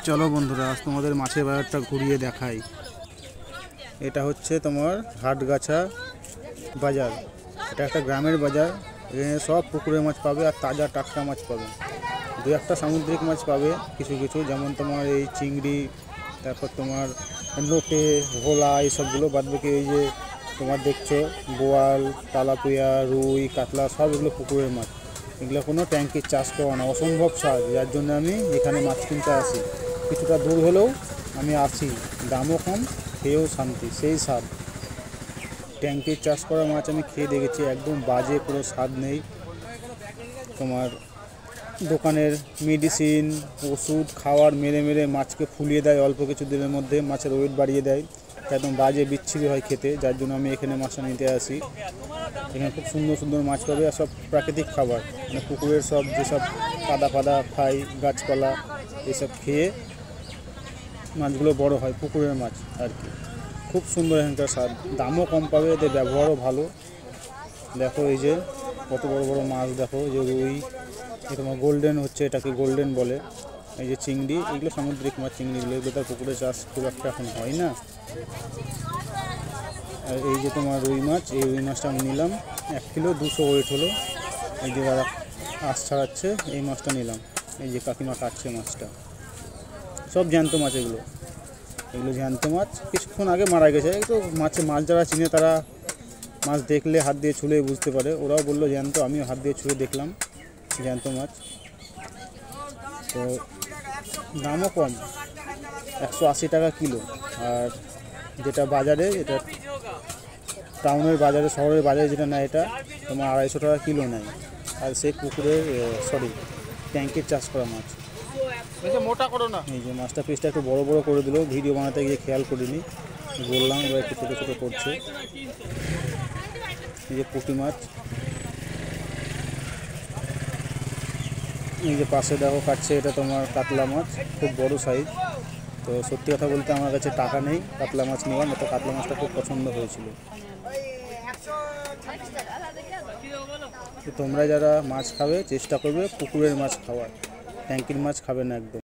চলো বন্ধুরা, আজ তোমাদের মাছের বাজারটা ঘুরিয়ে দেখাই। এটা হচ্ছে তোমার হাটগাছা বাজার। এটা একটা গ্রামের বাজার। এখানে সব পুকুরের মাছ পাবে আর তাজা টাটকা মাছ পাবে। দু একটা সামুদ্রিক মাছ পাবে কিছু কিছু, যেমন তোমার এই চিংড়ি, তারপর তোমার লোটে, ভোলা, এইসবগুলো। বাদবাকি এই যে তোমার দেখছো বোয়াল, তেলাপিয়া, রুই, কাতলা, সব এগুলো পুকুরের মাছ। এগুলো কোনো ট্যাঙ্কির চাষ করা না, অসম্ভব স্বাদ। যার জন্য আমি এখানে মাছ কিনতে আসি। কিছুটা দূর হলেও আমি আসি, দামও কম, খেয়েও শান্তি, সেই স্বাদ। ট্যাঙ্কির চাষ করা মাছ আমি খেয়ে দেখেছি, একদম বাজে, কোনো স্বাদ নেই। তোমার দোকানের মেডিসিন, ওষুধ, খাওয়ার মেরে মেরে মাছকে ফুলিয়ে দেয় অল্প কিছু দিনের মধ্যে, মাছের ওয়েট বাড়িয়ে দেয়, একদম বাজে বিচ্ছিরি হয় খেতে। যার জন্য আমি এখানে মাছটা নিতে আসি। এখানে খুব সুন্দর সুন্দর মাছ পাবে আর সব প্রাকৃতিক খাবার, মানে পুকুরের সব যেসব কাদা ফাদা খাই, গাছপালা, এসব খেয়ে মাছগুলো বড় হয়, পুকুরের মাছ আর কি। খুব সুন্দর এখানকার স্বাদ, দামও কম পাবে, এদের ব্যবহারও ভালো। দেখো এই যে কত বড় বড় মাছ, দেখো যে রুই, তোমার গোল্ডেন হচ্ছে, এটাকে গোল্ডেন বলে। এই যে চিংড়ি, এগুলো সামুদ্রিক মাছ, চিংড়িগুলো, এগুলো তার পুকুরে চাষ খুব একটা এখন হয় না। আর এই যে তোমার রুই মাছ, এই রুই মাছটা আমি নিলাম 1 কিলো 200 ওয়েট হলো। এই যে দাদা আঁশ ছাড়াচ্ছে, এই মাছটা নিলাম। এই যে কাকিমা কাটছে মাছটা, সব জ্যান্ত মাছ এগুলো। এগুলো জ্যান্ত মাছ, কিছুক্ষণ আগে মারা গেছে। তো মাছ যারা চিনে তারা মাছ দেখলে হাত দিয়ে ছুলে বুঝতে পারে। ওরাও বললো জ্যান্ত, আমিও হাত দিয়ে ছুলে দেখলাম জ্যান্ত মাছ। তো দামও কম, 180 টাকা কিলো। আর যেটা বাজারে, এটা টাউনের বাজারে, শহরের বাজারে যেটা নেয়, এটা তোমার 250 টাকা কিলো নেয়। আর সেই পুকুরের ট্যাঙ্কের চাষ করা মাছ। মোটা করো না। এই যে মাছটা পিসটা একটু বড় বড় করে দিল, ভিডিও বানাতে গিয়ে খেয়াল করিনি, বললাম। এবার একটু ছোটো ছোটো করছে। এই যে পুঁটি মাছ, এই যে পাশে দেখো কাটছে, এটা তোমার কাতলা মাছ, খুব বড় সাইজ। তো সত্যি কথা বলতে আমার কাছে টাকা নেই কাতলা মাছ নেওয়ার মতো। কাতলা মাছটা খুব পছন্দ হয়েছিল। তো তোমরা যারা মাছ খাবে চেষ্টা করবে পুকুরের মাছ খাওয়ার, ট্যাঙ্কির মাছ খাবে না একদম।